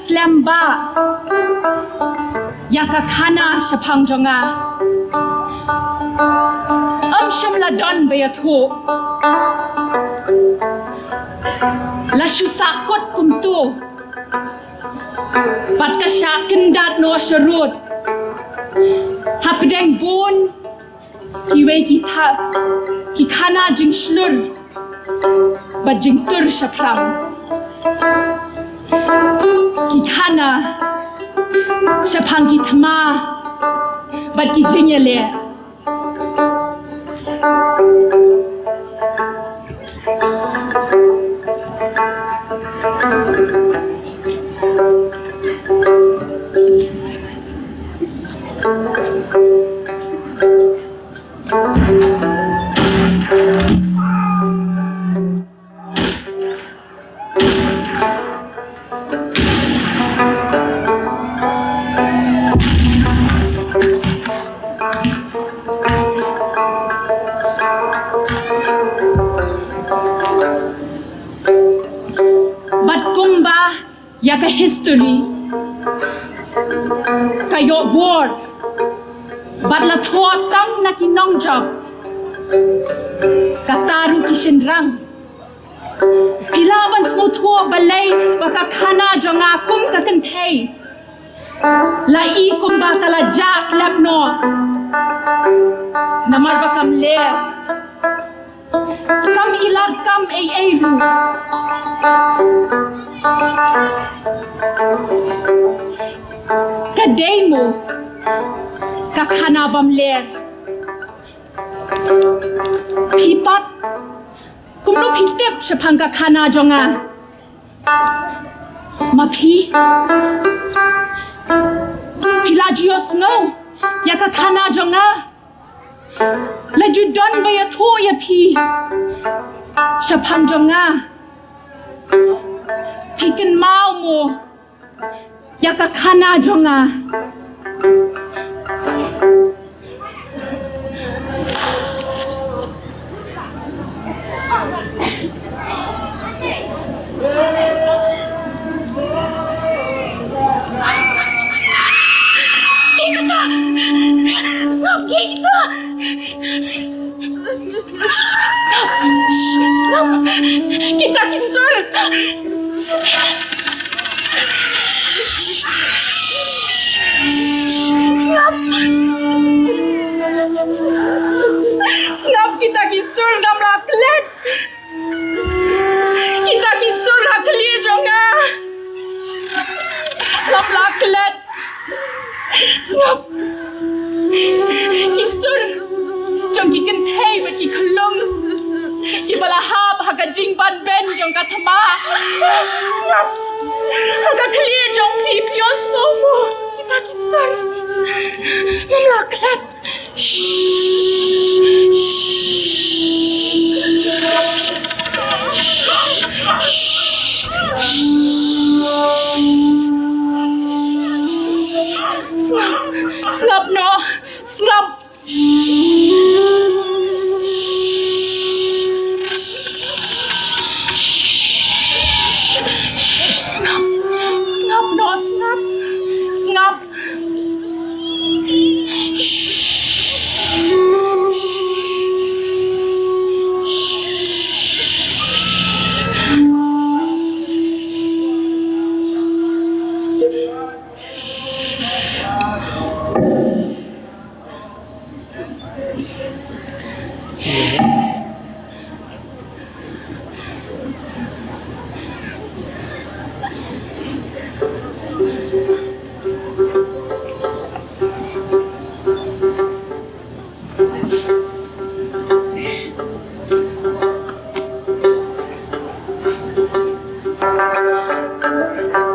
Slemba Yaka Kana Shaphang Jonga Shamla Don Beatu La Shusakot Kumtu Patkashakin Dat No Sharut Hapdeng Bon Kiwe Kita Kikana Jing Shlur But Jing Tur Shaphang Kikana Shaphang Kitama But Ki Jingialehkai Yaka history kayo war but la thotang na kinongjak kataru kishenrang pilaban smutho balay baka khana jonga kum kakanthei la I kum ba kala jak lapno namar bakam le kam ilar kam ei ru Kademo Kakhana Bamler Pipat Kumno Pitep Shaphang Kakhana Jonga Mapi Pilagios no Yakakhana Jonga La Judon Bayatho Yapi Shaphang Jonga Pikin mau mo Yakakhana Jonga Kita Stop kita Stop Kita kisur Ngamlaklet. Ngap. Kisur. Jong kikentay wa kikulong. Kibalahab haga jingban ben jong katama. Ngap. Haga kali jong pipios mo. Kita kisur. Ngamlaklet. Snap no, snap. Snap no, snap. Snap.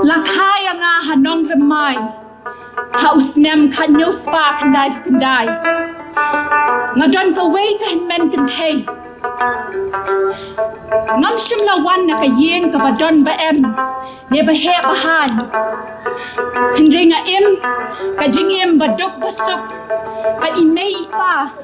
Lakaya nga hanong ramay. Hausnem kanyo spa kanday. Nga don kaway kahinmen kantay. Ngam shimlawan na kayeng kabadon ba em. Ne bahe bahan. Hindi nga im. Kajingim badok basok. Pat imay ipa.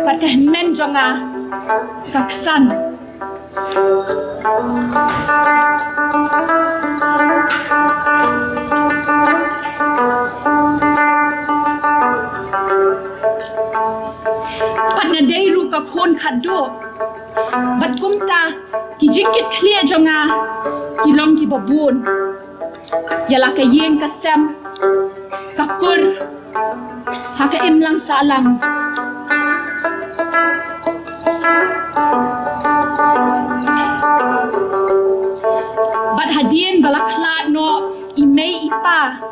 Pat kahinmen jo nga. Kaksan. Pat nga dayru ka kon kado. Bat kumta ki jingkit clear jo nga. Ki long ki babun. Yala ka yeng ka sem. Kakur. Haka imlang salang. Bat hadien balakla no imay ipa.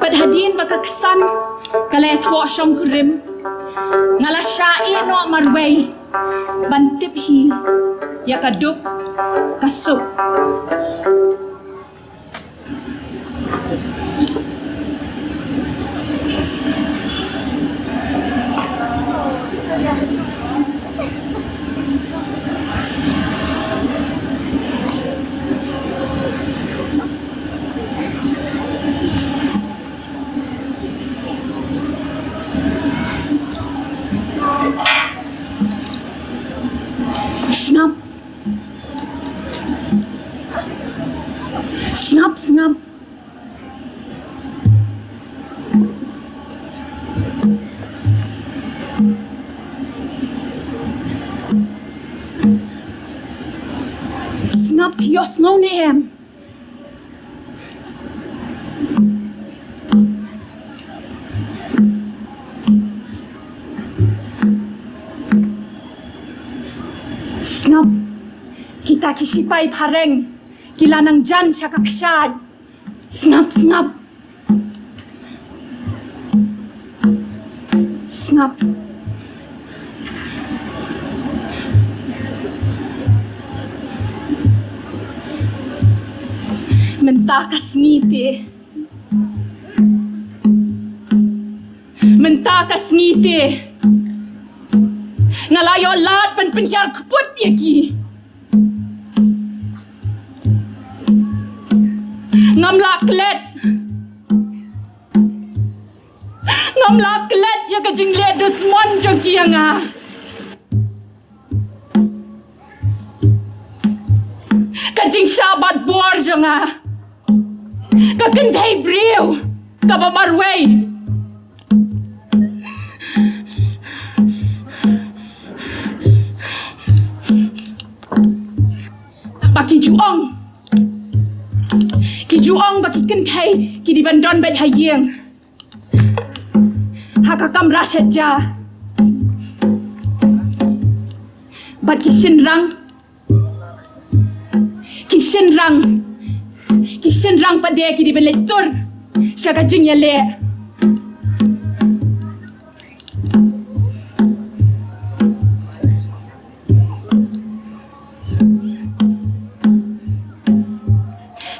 Bat hadien bakaksan kalay thwa syong kurim. Ngala syae no marway. Bantip hi yakaduk kasuk. Snap. Snap, snap. Snap kios ngau ni em. Snap. Kita kisipay pareng. Kila nang jan siya kaksyad. Snap, snap. Snap. Mentakas ngiti. Mentakas ngiti. Ngalayo lahat penpenyar keput yaki. Ngamlaklet. Ngamlaklet ya kajinglet dusmon joki nga. Kajing sabat bor jo nga. Kakentay briw. Kabamarway. Bakijuong. Kijuong bakikentay kidibandon bet hayeng. Hakakam rasyat ja. Bat kisinrang. Kisinrang. ki senrang pada ki di beletur syaga jingialeh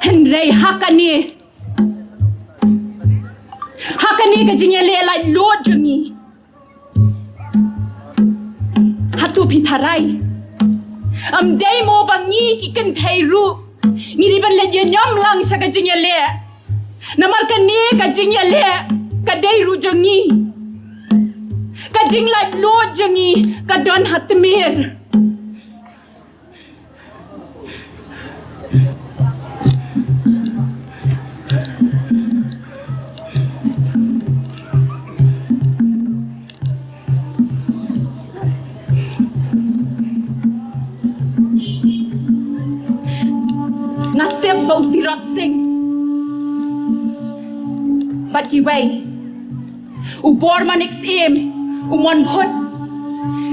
Henry hakani ka jingialeh lai lot jungi hatu pitharai day mo bangi ki kan thai ru ngiri ban le nyam lang sa ka jingialeh namar ka ne ka jingialeh ka day ru jungi ka jing lai lot jungi ka don hatmir Ngatep bau tirat sing Bat ki wei Ubor manik sim Umon bhut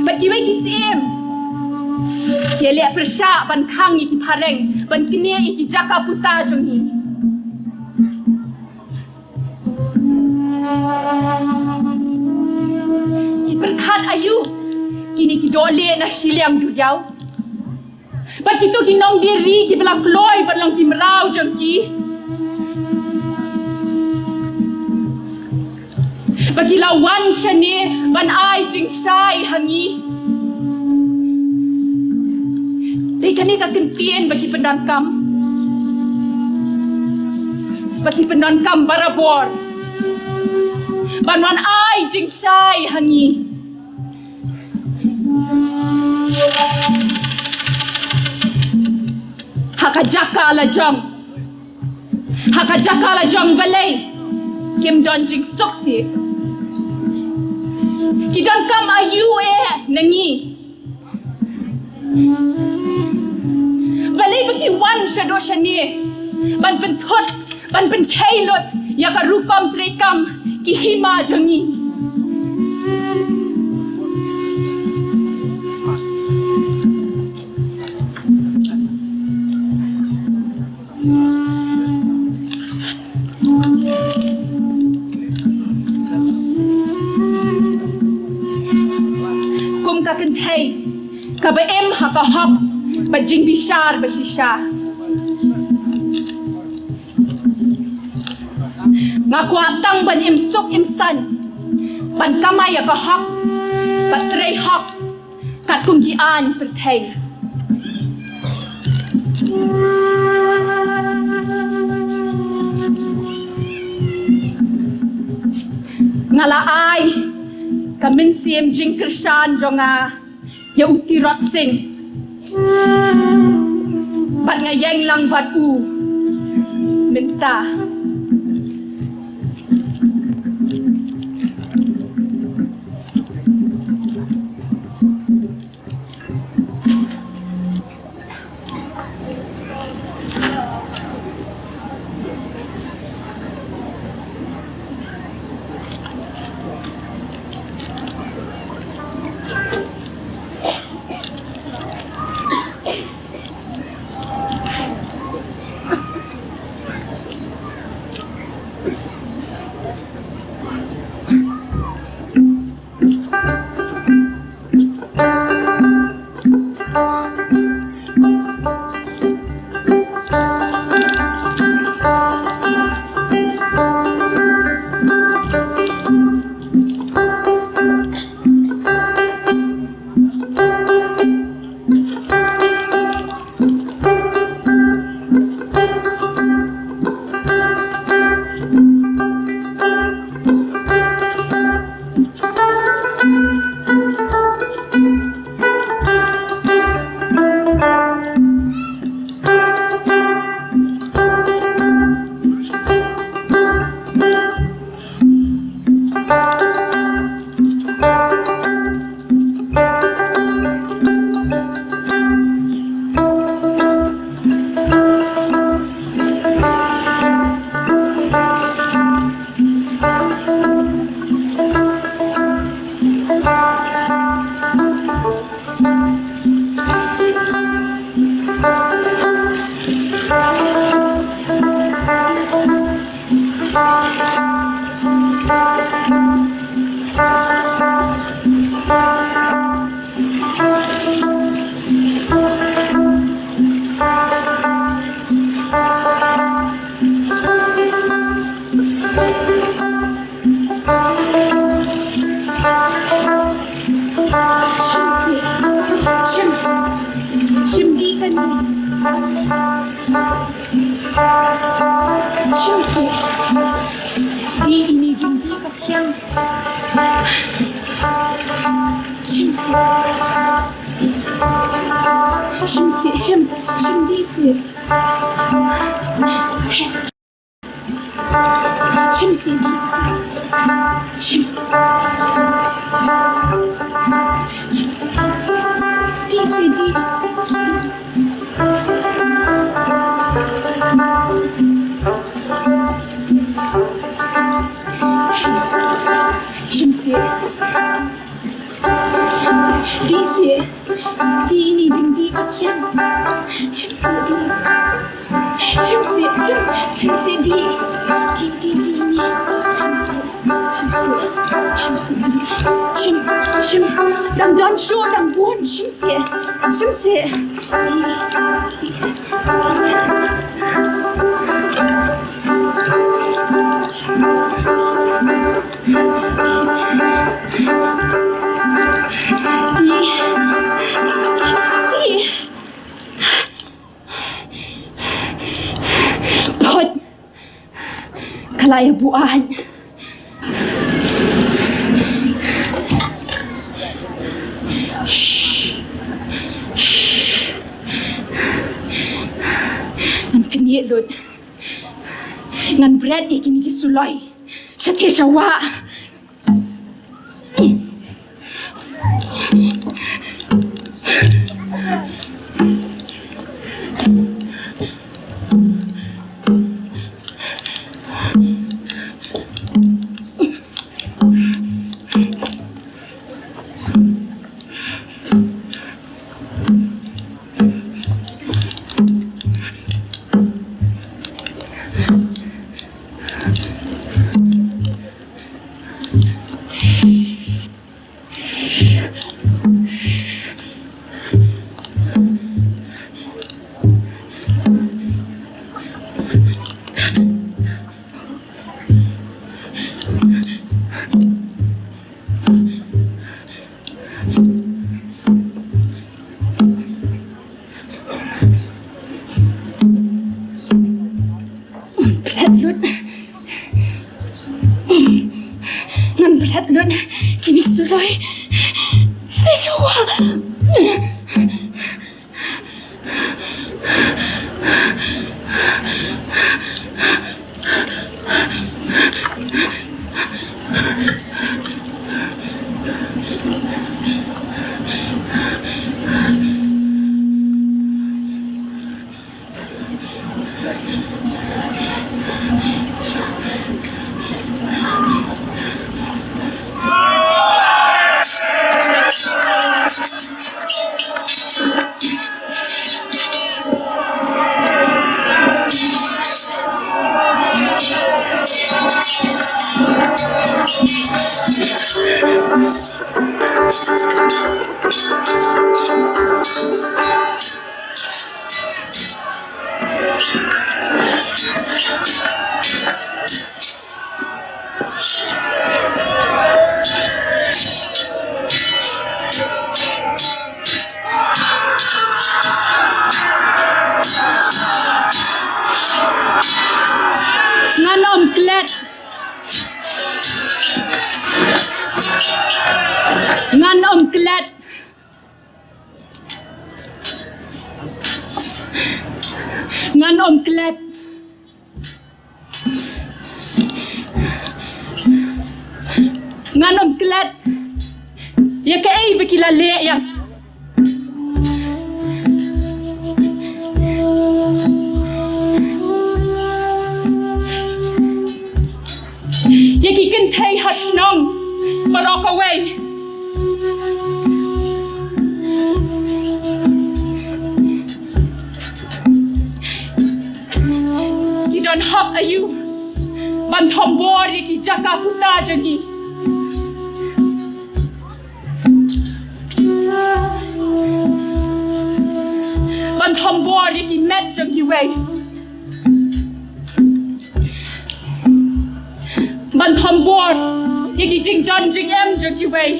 Bat ki wei ki sim Ki elek persyak ban khang iki pareng Ban kene iki jaka puta jungi Ki perkhat ayu Kini ki dole na siliang duyau Bat kita ki nong diri ki belak loy bat lang ki merau jang ki. Bat ki lawan shane ban ai jing sai hangi. Dei kani ka kentien bagi pendan kam. Bagi pendan kam barabor. Ban wan ai jing sai hangi. Hakajaka la jong balay kim don jing soksi ki don kam ayu nangi balay baki wan shado shani ban pen thot ban pen khailot ya ka rukam trekam ki hima jongi kum ka kan thai ka ba em ha ka hop ba jing bishar ba shisha nga kwa tang ban im sok im san ban kamay ka hop ba trei hop kat kum ki an per thai ngala ai kamin siem jing krishan jonga ya utirot sing bat nga yang lang bat u minta thiang shim di se shim se di shim se di se di shim se di se di ni ding di akian shim se di shim se di di ni shim se di shim dang don shu dang buon shim se Pot kalaya buan ngan keniet lut ngan bread ikini kisuloi sathe shawa berat lut kini suloi saya shawa ngan Nonglet ngan Nonglet ngan Nonglet ngan Nonglet ya ke ai bekila le yang you can take hashnong marok away you don't have a you ban thombor ki jaka puta jagi ban thombor ki met jagi way ban thombor ki jing don jing em jagi way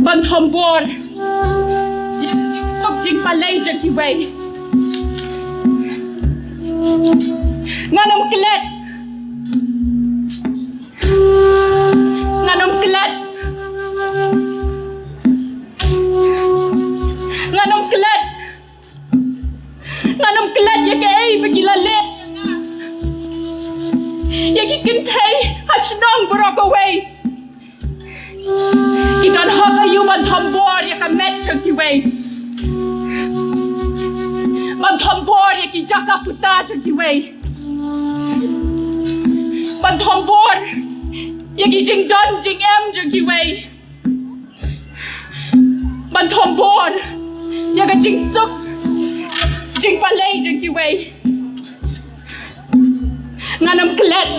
ban thombor ki sok jing palay jagi way bagi lalit. Yagi kintay hasnong borok away. Kikan hok ayu man thambor ya kamet jang kiway. Man thambor ya ki jaka puta jang kiway. Man thambor ya ki jing don jing em jang kiway. Man thambor ya ka jing sup jing palay jang kiway. Nganam klet.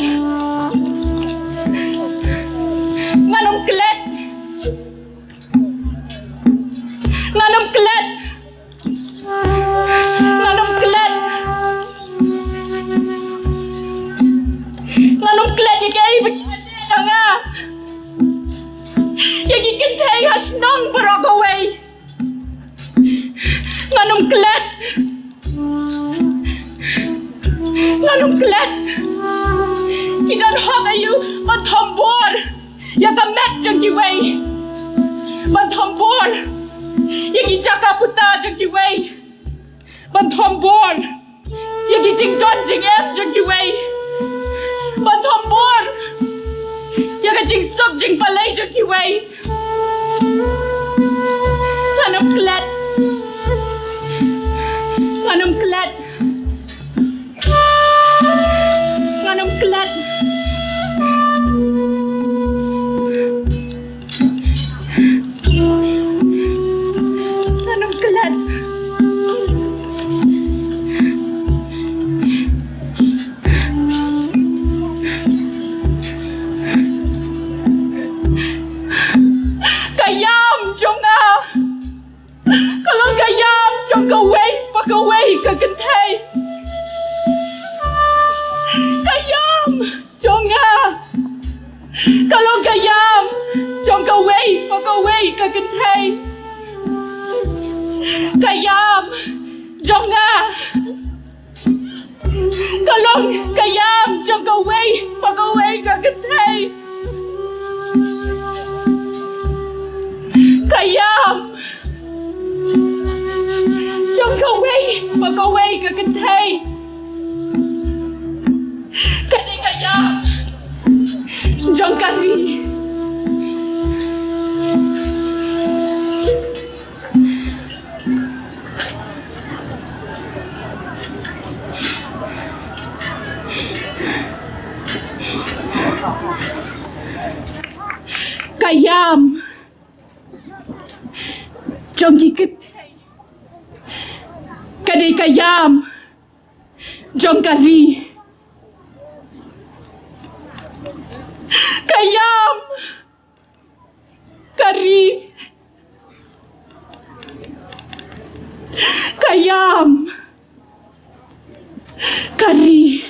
Nganam klet. Nganam klet. Nganam klet. Nganam klet ya kay bagi ada nga. Ya gikin tay hasnong borok away. Nganam klet. Nganam klet. Kidan hok ayu man thambor ya kamet jang kiway. Man thambor ya ki jaka puta jang kiway. Man thambor ya ki jing don jing em jang kiway. Man thambor ya ka jing sup jing palay jang kiway. Nganam klet. Nganam klet. Nganam klet. Nganam klet. Kayam jonga. Kalau kayam jong kaway pakaway kagantay. Kayam jonga. Kalau kayam jong kaway pakaway kagantay. Kayam jonga. Kalau kayam jong kaway pakaway kagantay. Kayam jong kaway pakaway kagantay. Kani kayam jong kari. Kayam jong gigit. Kadai kayam jong kari. Kayam kari. Kayam kari.